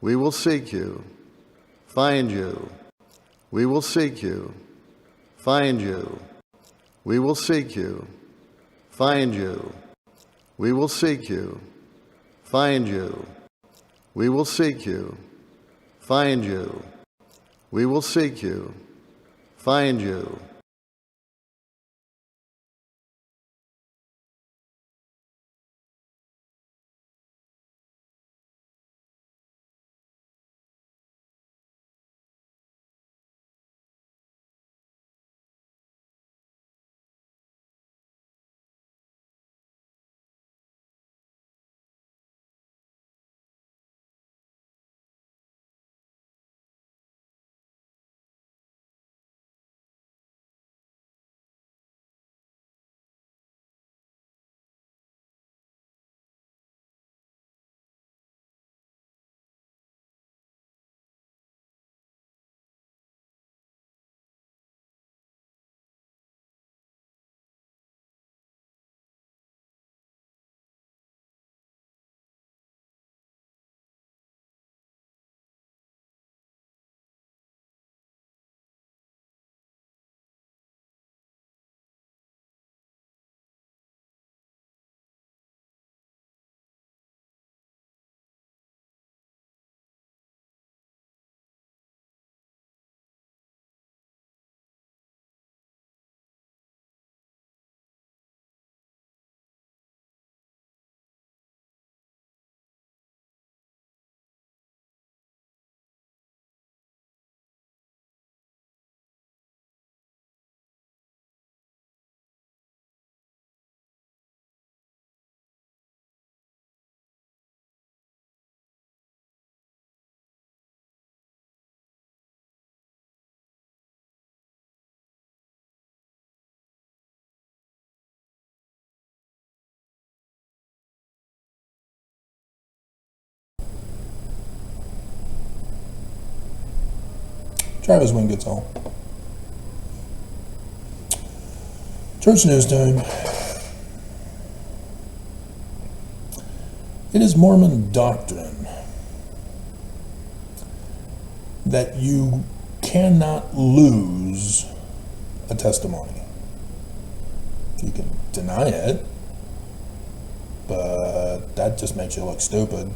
We will seek you, find you. We will seek you, find you. We will seek you, find you. We will seek you, find you. We will seek you, find you. We will seek you, find you. Travis Wynn gets home. Church news time. It is Mormon doctrine that you cannot lose a testimony. You can deny it, but that just makes you look stupid.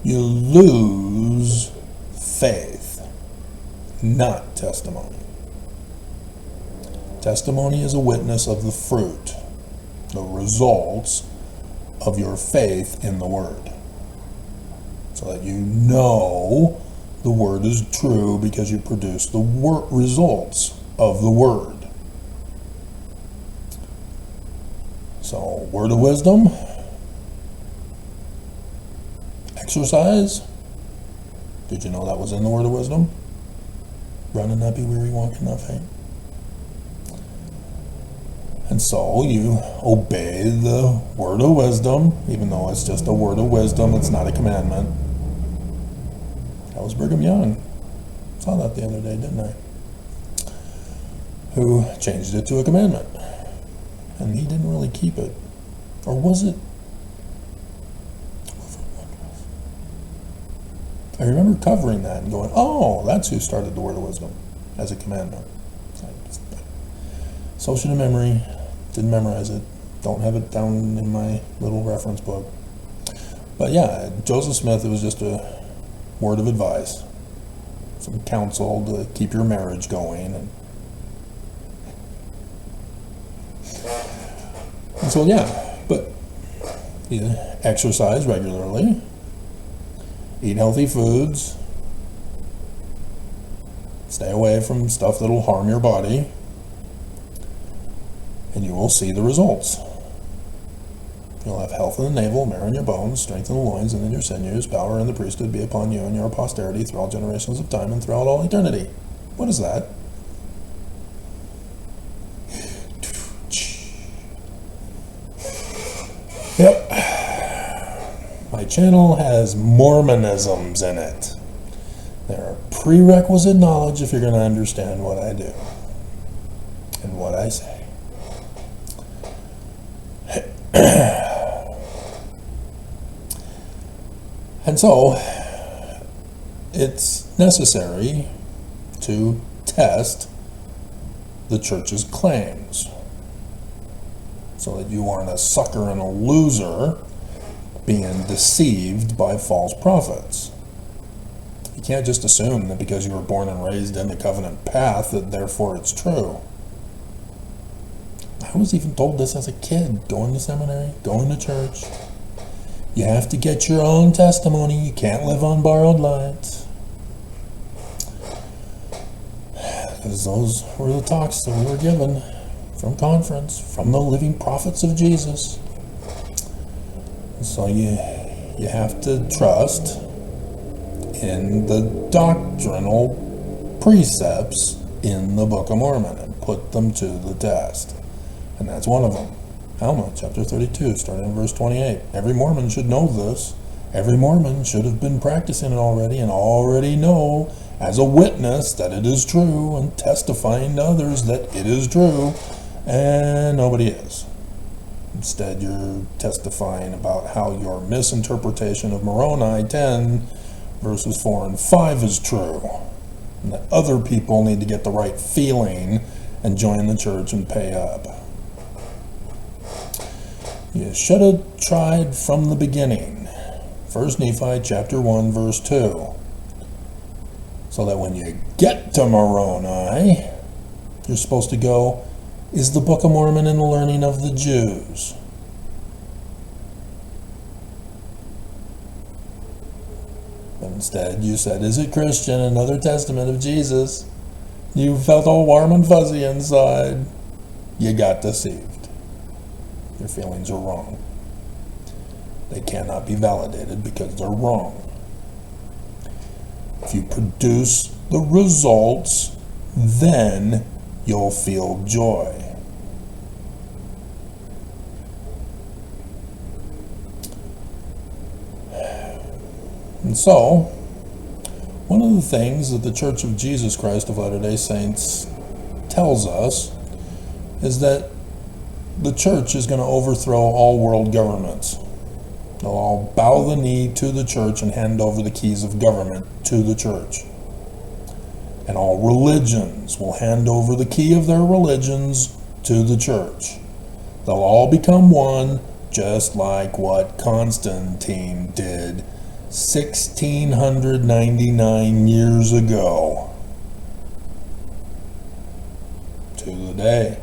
You lose faith, not testimony. Testimony is a witness of the fruit, the results of your faith in the Word. So that you know the Word is true because you produce the results of the Word. So, word of wisdom, exercise. Did you know that was in the word of wisdom? Run and not be weary, walk and not faint. And so you obey the word of wisdom, even though it's just a word of wisdom, it's not a commandment. That was Brigham Young. Saw that the other day, didn't I? Who changed it to a commandment. And he didn't really keep it. Or was it? I remember covering that and going, oh, that's who started the word of wisdom as a commandment. Social to memory, didn't memorize it, don't have it down in my little reference book. But yeah, Joseph Smith, it was just a word of advice, some counsel to keep your marriage going. And so yeah, but you exercise regularly, eat healthy foods, stay away from stuff that will harm your body, and you will see the results. You'll have health in the navel, marrow in your bones, strength in the loins and in your sinews, power in the priesthood be upon you and your posterity throughout generations of time and throughout all eternity. What is that? Yep. My channel has Mormonisms in it. They're prerequisite knowledge if you're going to understand what I do and what I say. And so it's necessary to test the church's claims so that you aren't a sucker and a loser being deceived by false prophets. You can't just assume that because you were born and raised in the covenant path that therefore it's true. I was even told this as a kid, going to seminary, going to church. You have to get your own testimony. You can't live on borrowed light. Because those were the talks that we were given from conference, from the living prophets of Jesus. And so you have to trust in the doctrinal precepts in the Book of Mormon and put them to the test. And that's one of them. Alma, chapter 32, starting in verse 28. Every Mormon should know this. Every Mormon should have been practicing it already and already know as a witness that it is true and testifying to others that it is true, and nobody is. Instead, you're testifying about how your misinterpretation of Moroni 10 verses 4 and 5 is true, and that other people need to get the right feeling and join the church and pay up. You should have tried from the beginning. 1 Nephi chapter 1 verse 2. So that when you get to Moroni, you're supposed to go, is the Book of Mormon in the learning of the Jews? But instead you said, is it Christian? Another testament of Jesus. You felt all warm and fuzzy inside. You got deceived. Your feelings are wrong. They cannot be validated because they're wrong. If you produce the results, then you'll feel joy. And so, one of the things that the Church of Jesus Christ of Latter-day Saints tells us is that the church is going to overthrow all world governments. They'll all bow the knee to the church and hand over the keys of government to the church. And all religions will hand over the key of their religions to the church. They'll all become one, just like what Constantine did 1699 years ago. To the day.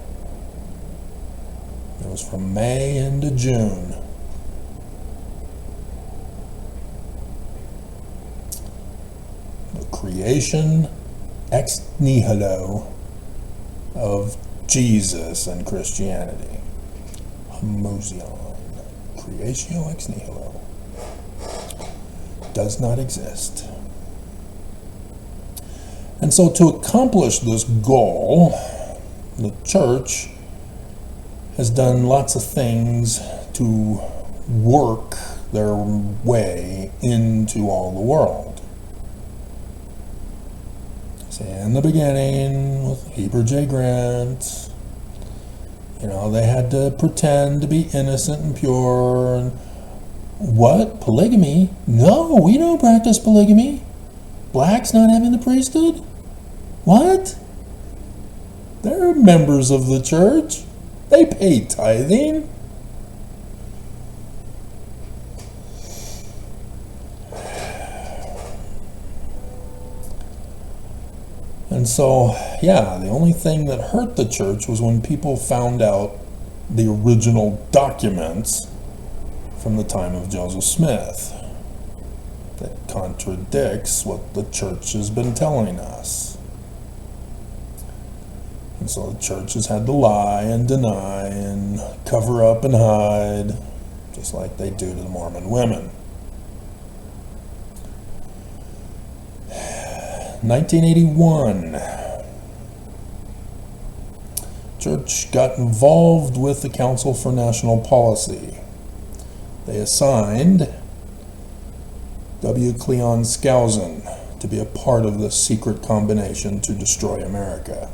It was from May into June. The creation ex nihilo of Jesus and Christianity. Homoousion. Creatio ex nihilo. Does not exist. And so to accomplish this goal, the church has done lots of things to work their way into all the world. See, in the beginning, with Heber J. Grant, they had to pretend to be innocent and pure. And what? Polygamy? No, we don't practice polygamy. Blacks not having the priesthood? What? They're members of the church. They pay tithing. And so, the only thing that hurt the church was when people found out the original documents from the time of Joseph Smith that contradicts what the church has been telling us. And so the church has had to lie and deny and cover up and hide, just like they do to the Mormon women. 1981, church got involved with the Council for National Policy. They assigned W. Cleon Skousen to be a part of the secret combination to destroy America,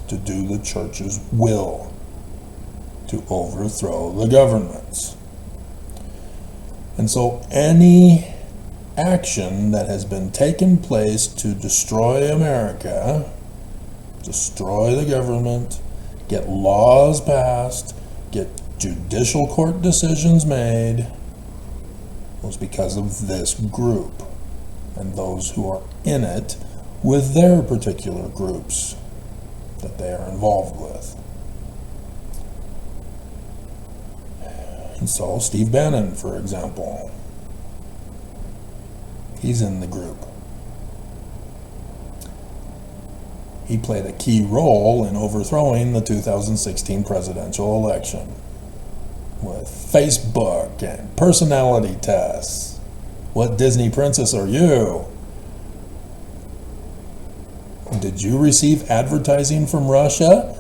to do the church's will, to overthrow the governments. And so any action that has been taking place to destroy America, destroy the government, get laws passed, get judicial court decisions made, was because of this group and those who are in it with their particular groups that they are involved with. And so Steve Bannon, for example, he's in the group. He played a key role in overthrowing the 2016 presidential election with Facebook and personality tests. What Disney princess are you? Did you receive advertising from Russia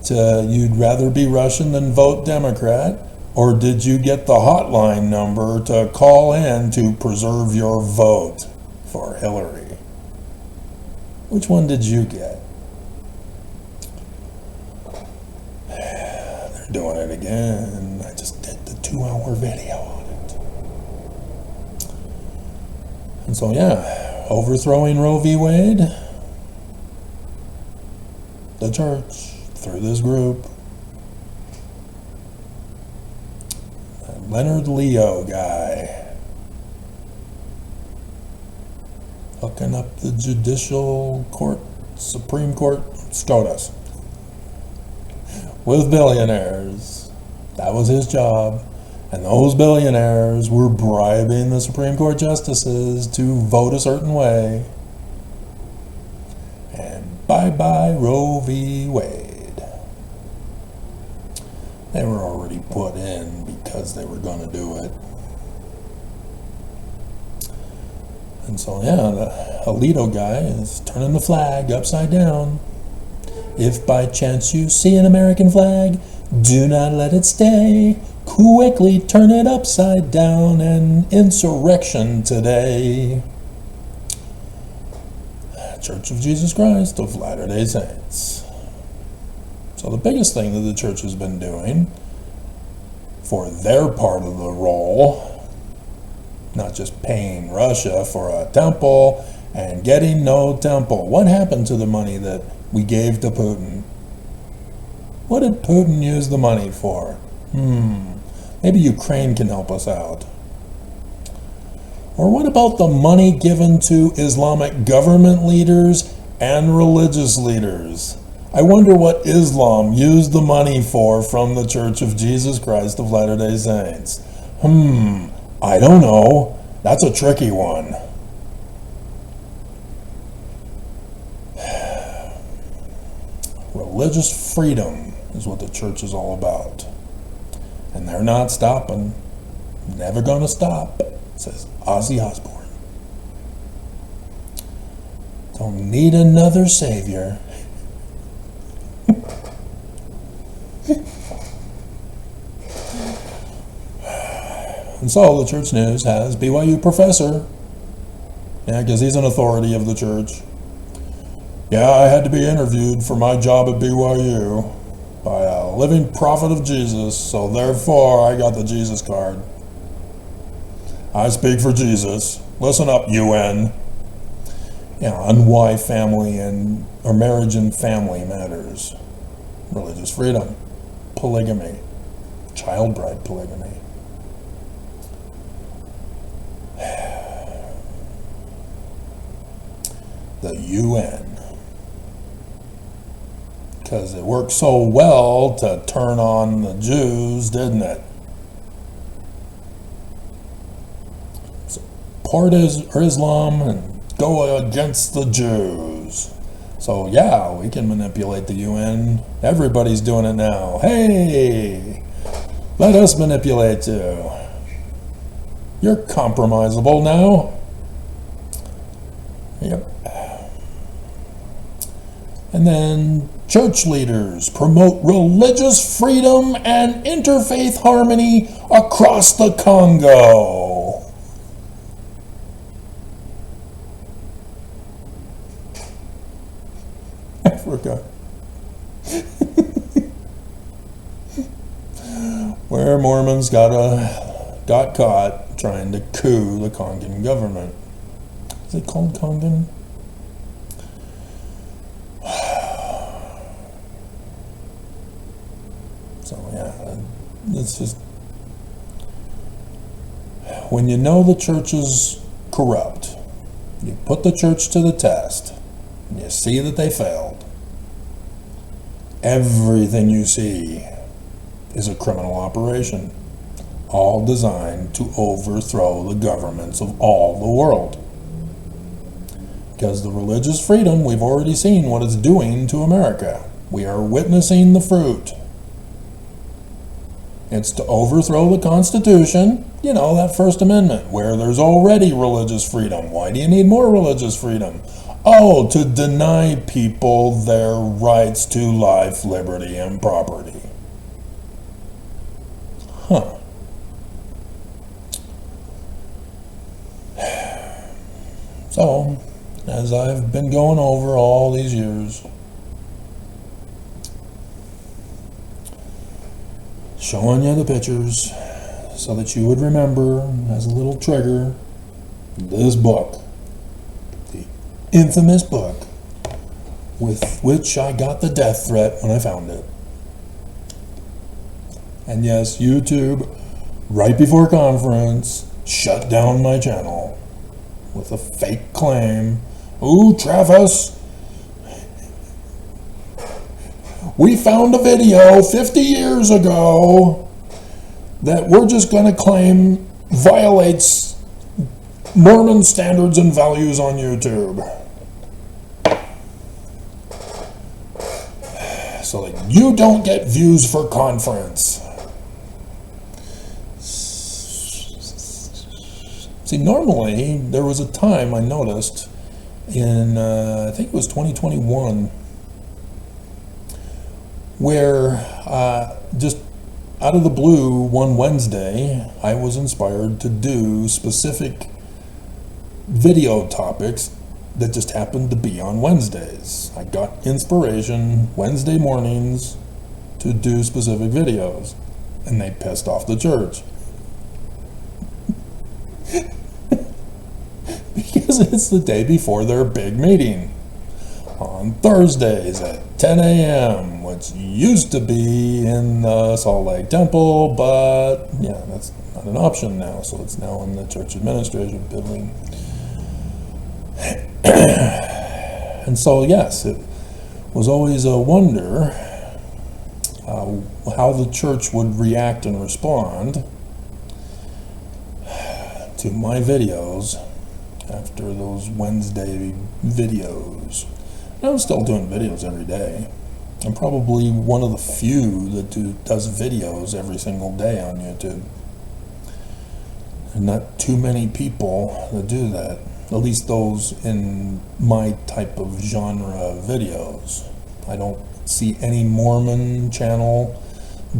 to you'd rather be Russian than vote Democrat? Or did you get the hotline number to call in to preserve your vote for Hillary? Which one did you get? They're doing it again. I just did the 2-hour video on it. And so, yeah, overthrowing Roe v. Wade, the church, through this group. That Leonard Leo guy, hooking up the judicial court, Supreme Court, SCOTUS, with billionaires. That was his job. And those billionaires were bribing the Supreme Court justices to vote a certain way. And bye-bye Roe v. Wade. They were already put in because they were going to do it. And so, yeah, the Alito guy is turning the flag upside down. If by chance you see an American flag, do not let it stay. Quickly turn it upside down, an insurrection today. Church of Jesus Christ of Latter-day Saints. So the biggest thing that the church has been doing for their part of the role, not just paying Russia for a temple and getting no temple. What happened to the money that we gave to Putin? What did Putin use the money for? Maybe Ukraine can help us out. Or what about the money given to Islamic government leaders and religious leaders? I wonder what Islam used the money for from the Church of Jesus Christ of Latter-day Saints. I don't know. That's a tricky one. Religious freedom is what the church is all about. And they're not stopping. Never gonna stop, says Ozzy Osbourne. Don't need another savior. And so the Church News has BYU professor, because he's an authority of the church. Yeah, I had to be interviewed for my job at BYU by a living prophet of Jesus, so therefore I got the Jesus card. I speak for Jesus. Listen up, UN. On why family or marriage and family matters. Religious freedom, polygamy, child bride polygamy. The UN. Because it worked so well to turn on the Jews, didn't it? Support Islam and go against the Jews. So yeah, we can manipulate the UN. Everybody's doing it now. Hey, let us manipulate you. You're compromisable now. Yep. And then church leaders promote religious freedom and interfaith harmony across the Congo. Africa. Where Mormons got caught trying to coup the Congan government. Is it called Congan? So yeah, it's just, when you know the church is corrupt, you put the church to the test, and you see that they failed. Everything you see is a criminal operation, all designed to overthrow the governments of all the world. Because the religious freedom, we've already seen what it's doing to America. We are witnessing the fruit. It's to overthrow the Constitution, you know, that First Amendment, where there's already religious freedom. Why do you need more religious freedom? Oh, to deny people their rights to life, liberty, and property. Huh. So, as I've been going over all these years, showing you the pictures so that you would remember, as a little trigger, this book, the infamous book with which I got the death threat when I found it. And yes, YouTube, right before conference, shut down my channel with a fake claim. Ooh, Travis, we found a video 50 years ago that we're just going to claim violates Mormon standards and values on YouTube. So that you don't get views for conference. See, normally, there was a time I noticed in, I think it was 2021, where just out of the blue, one Wednesday, I was inspired to do specific video topics that just happened to be on Wednesdays. I got inspiration Wednesday mornings to do specific videos, and they pissed off the church. Because it's the day before their big meeting on Thursdays at 10 a.m., which used to be in the Salt Lake Temple, but yeah, that's not an option now, so it's now in the church administration building. And so, yes, it was always a wonder how the church would react and respond to my videos after those Wednesday videos. I'm still doing videos every day. I'm probably one of the few that does videos every single day on YouTube. And not too many people that do that, at least those in my type of genre videos. I don't see any Mormon channel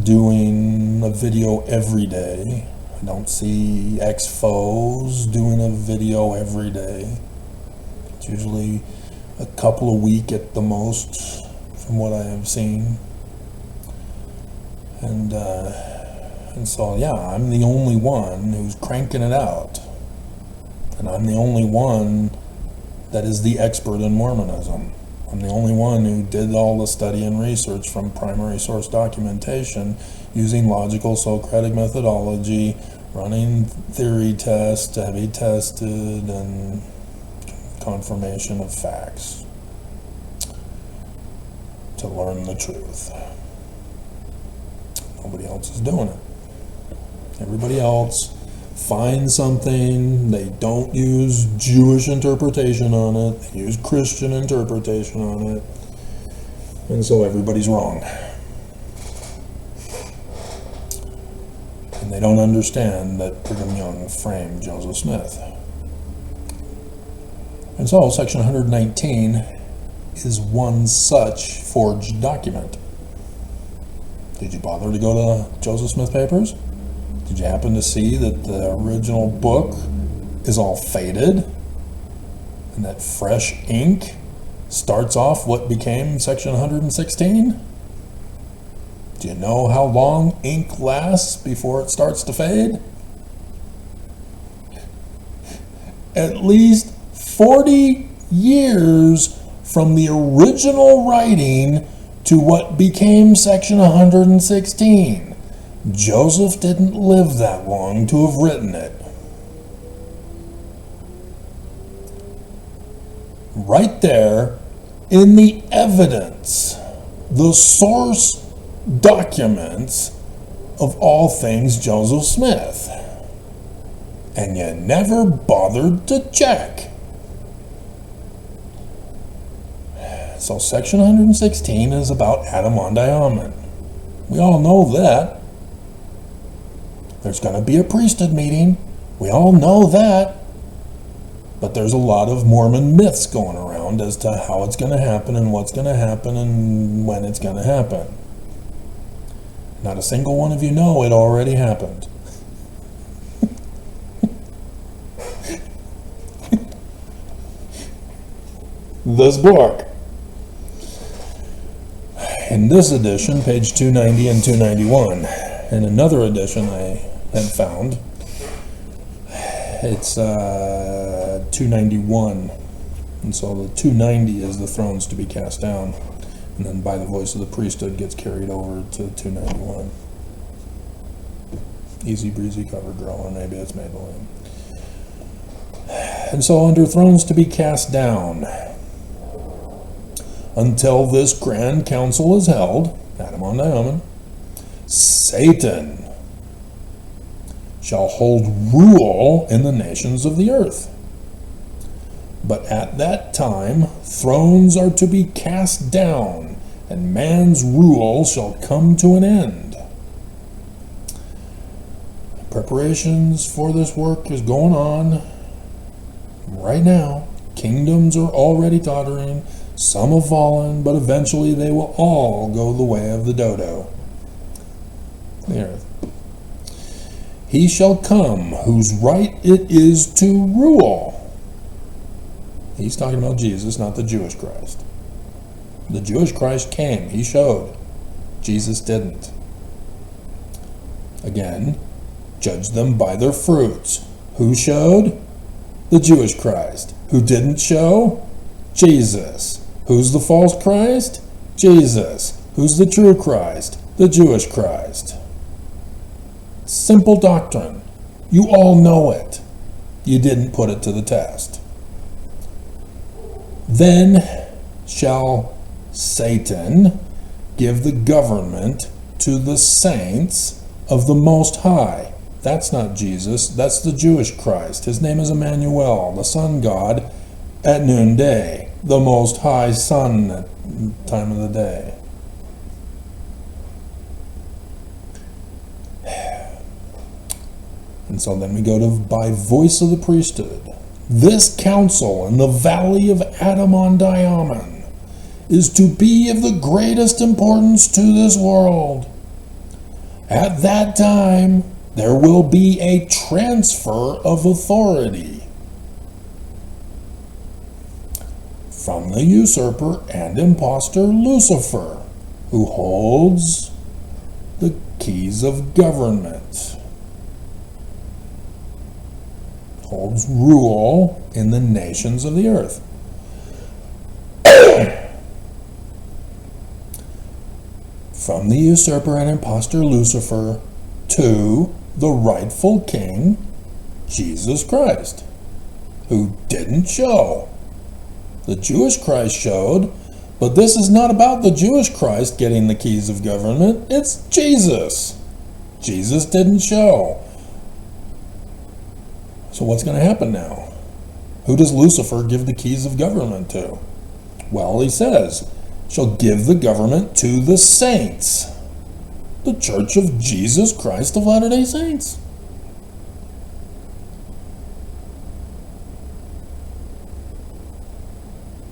doing a video every day. I don't see ex-foes doing a video every day. It's usually a couple a week at the most, from what I have seen. And so, yeah, I'm the only one who's cranking it out. And I'm the only one that is the expert in Mormonism. I'm the only one who did all the study and research from primary source documentation using logical Socratic methodology, running theory tests to be tested, and confirmation of facts to learn the truth. Nobody else is doing it. Everybody else finds something, they don't use Jewish interpretation on it, they use Christian interpretation on it, and so everybody's wrong. And they don't understand that Brigham Young framed Joseph Smith. And so section 119 is one such forged document. Did you bother to go to Joseph Smith Papers? Did you happen to see that the original book is all faded and that fresh ink starts off what became section 116? Do you know how long ink lasts before it starts to fade? at least 40 years from the original writing to what became section 116. Joseph didn't live that long to have written it. Right there in the evidence, the source documents of all things Joseph Smith. And you never bothered to check. So section 116 is about Adam-on-Diamond. We all know that. There's going to be a priesthood meeting. We all know that. But there's a lot of Mormon myths going around as to how it's going to happen and what's going to happen and when it's going to happen. Not a single one of you know it already happened. This book. In this edition, page 290 and 291, and another edition I had found, it's 291, and so the 290 is the thrones to be cast down, and then by the voice of the priesthood gets carried over to 291. Easy breezy cover girl, or maybe it's Maybelline. And so under thrones to be cast down, until this grand council is held, Adam-on-Diamond, Satan shall hold rule in the nations of the earth. But at that time, thrones are to be cast down, and man's rule shall come to an end. Preparations for this work is going on right now. Kingdoms are already tottering. Some have fallen, but eventually they will all go the way of the dodo. The earth. He shall come whose right it is to rule. He's talking about Jesus, not the Jewish Christ. The Jewish Christ came. He showed. Jesus didn't. Again, judge them by their fruits. Who showed? The Jewish Christ. Who didn't show? Jesus. Who's the false Christ? Jesus. Who's the true Christ? The Jewish Christ. Simple doctrine. You all know it. You didn't put it to the test. Then shall Satan give the government to the saints of the Most High. That's not Jesus. That's the Jewish Christ. His name is Emmanuel, the Sun God, at noonday. The Most High Sun at time of the day. And so then we go to by voice of the priesthood. This council in the valley of Adam-on-Diamond is to be of the greatest importance to this world. At that time, there will be a transfer of authority from the usurper and impostor Lucifer, who holds the keys of government, holds rule in the nations of the earth. From the usurper and impostor Lucifer to the rightful king, Jesus Christ, who didn't show. The Jewish Christ showed, but this is not about the Jewish Christ getting the keys of government. It's Jesus. Jesus didn't show. So what's going to happen now? Who does Lucifer give the keys of government to? Well, he says, shall give the government to the saints. The Church of Jesus Christ of Latter-day Saints.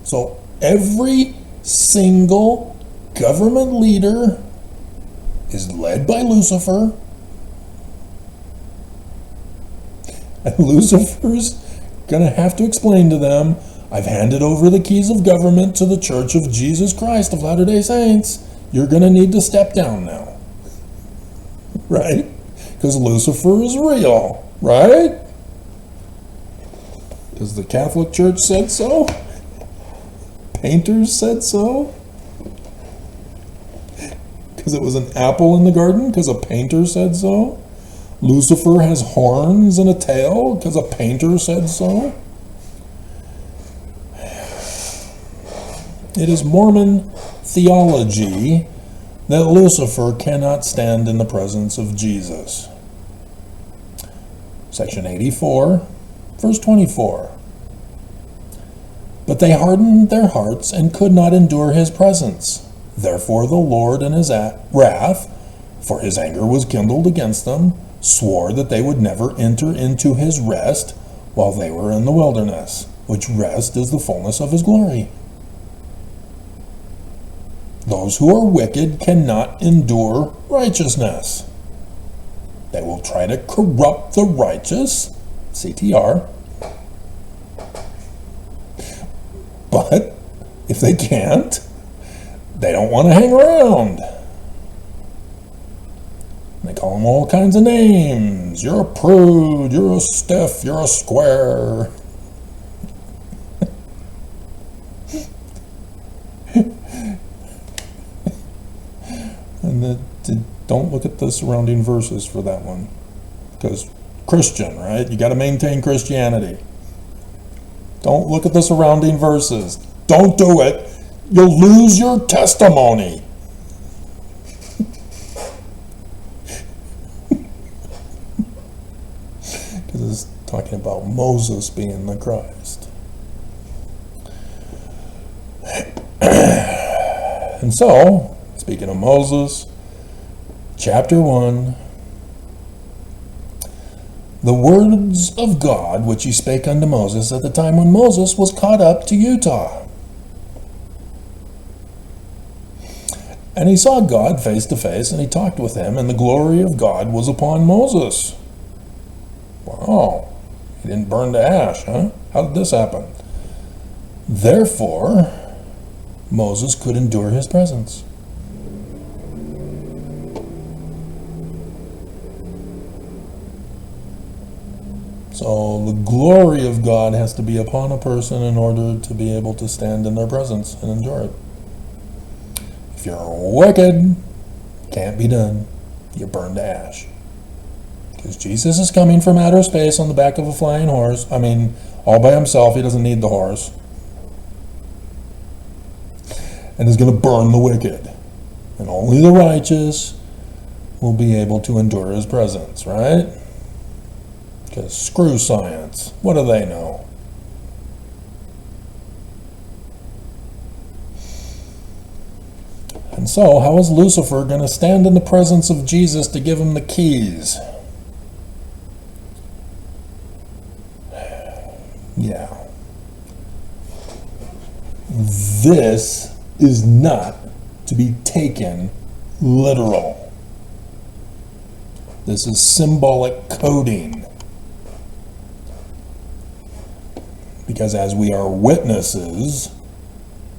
So every single government leader is led by Lucifer. And Lucifer's going to have to explain to them, I've handed over the keys of government to the Church of Jesus Christ of Latter-day Saints. You're going to need to step down now. Right? Because Lucifer is real. Right? Because the Catholic Church said so? Painters said so? Because it was an apple in the garden? Because a painter said so? Lucifer has horns and a tail? Because a painter said so? It is Mormon theology that Lucifer cannot stand in the presence of Jesus. Section 84, verse 24. But they hardened their hearts and could not endure his presence. Therefore the Lord in his wrath, for his anger was kindled against them, swore that they would never enter into his rest while they were in the wilderness, which rest is the fullness of his glory. Those who are wicked cannot endure righteousness. They will try to corrupt the righteous, CTR. But if they can't, they don't want to hang around. They call them all kinds of names. You're a prude, you're a stiff, you're a square. And don't look at the surrounding verses for that one. Because Christian, right? You got to maintain Christianity. Don't look at the surrounding verses. Don't do it. You'll lose your testimony. Because it's talking about Moses being the Christ. And so, speaking of Moses, chapter 1, the words of God which he spake unto Moses at the time when Moses was caught up to Utah. And he saw God face to face, and he talked with him, and the glory of God was upon Moses. Wow, he didn't burn to ash, huh? How did this happen? Therefore, Moses could endure his presence. So the glory of God has to be upon a person in order to be able to stand in their presence and endure it. If you're wicked, can't be done. You're burned to ash. Because Jesus is coming from outer space on the back of a flying horse. I mean, all by himself. He doesn't need the horse. And is going to burn the wicked. And only the righteous will be able to endure his presence, right? Because screw science. What do they know? And so, how is Lucifer going to stand in the presence of Jesus to give him the keys? Yeah. This is not to be taken literal. This is symbolic coding. Because as we are witnesses,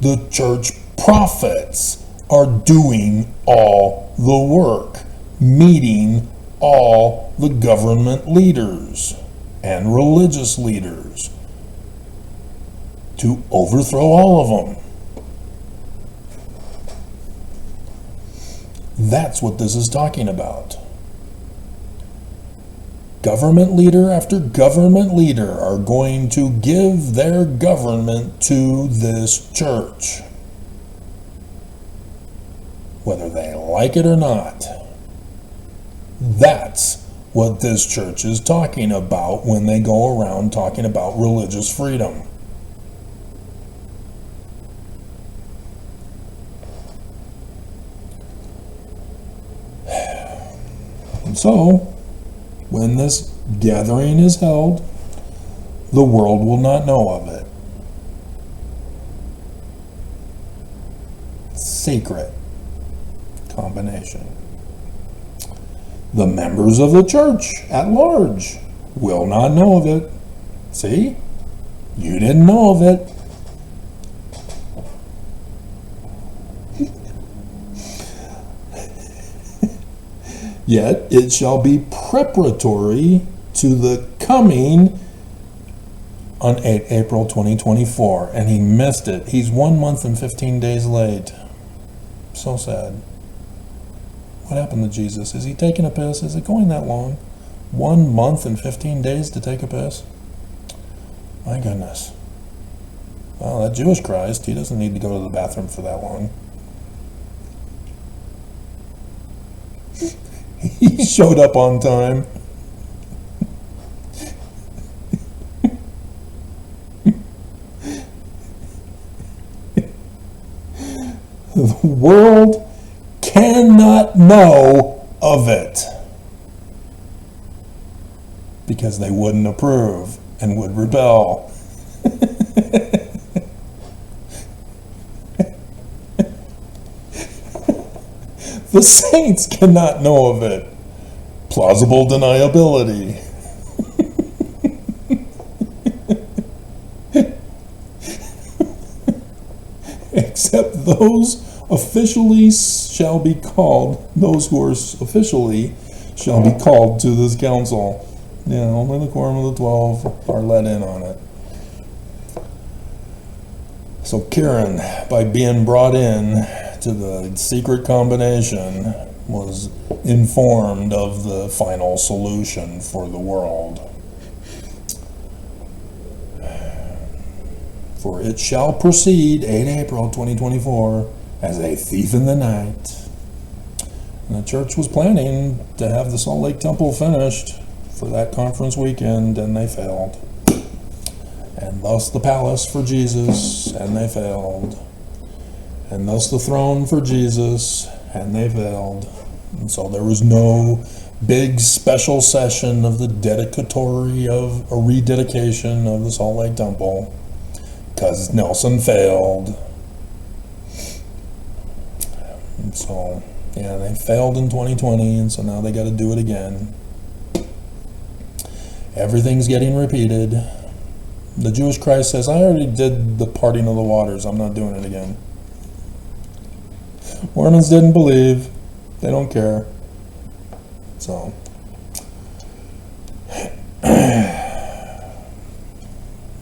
the church prophets are doing all the work, meeting all the government leaders and religious leaders to overthrow all of them. That's what this is talking about. Government leader after government leader are going to give their government to this church, whether they like it or not. That's what this church is talking about when they go around talking about religious freedom. And so, when this gathering is held, the world will not know of it. Secret combination. The members of the church at large will not know of it. See? You didn't know of it. Yet it shall be preparatory to the coming on April 2024, and he missed it. He's 1 month and 15 days late. So sad. What happened to Jesus? Is he taking a piss? Is it going that long? 1 month and 15 days to take a piss? My goodness. Well, that Jewish Christ, he doesn't need to go to the bathroom for that long. He showed up on time. The world cannot know of it because they wouldn't approve and would rebel. The saints cannot know of it. Plausible deniability. Except those officially shall be called, those who are officially shall be called to this council. Yeah, only the quorum of the 12 are let in on it. So Kieran, by being brought in to the secret combination, was informed of the final solution for the world. For it shall proceed, 8 April 2024, as a thief in the night. And the church was planning to have the Salt Lake Temple finished for that conference weekend, and they failed. And thus the palace for Jesus, and they failed. And thus the throne for Jesus, and they failed. And so there was no big special session of the dedicatory of a rededication of the Salt Lake Temple, because Nelson failed. And so, yeah, they failed in 2020, and so now they got to do it again. Everything's getting repeated. The Jewish Christ says, I already did the parting of the waters. I'm not doing it again. Mormons didn't believe. They don't care. So,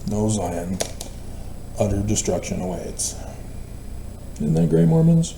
no Zion. Utter destruction awaits. Isn't that great, Mormons?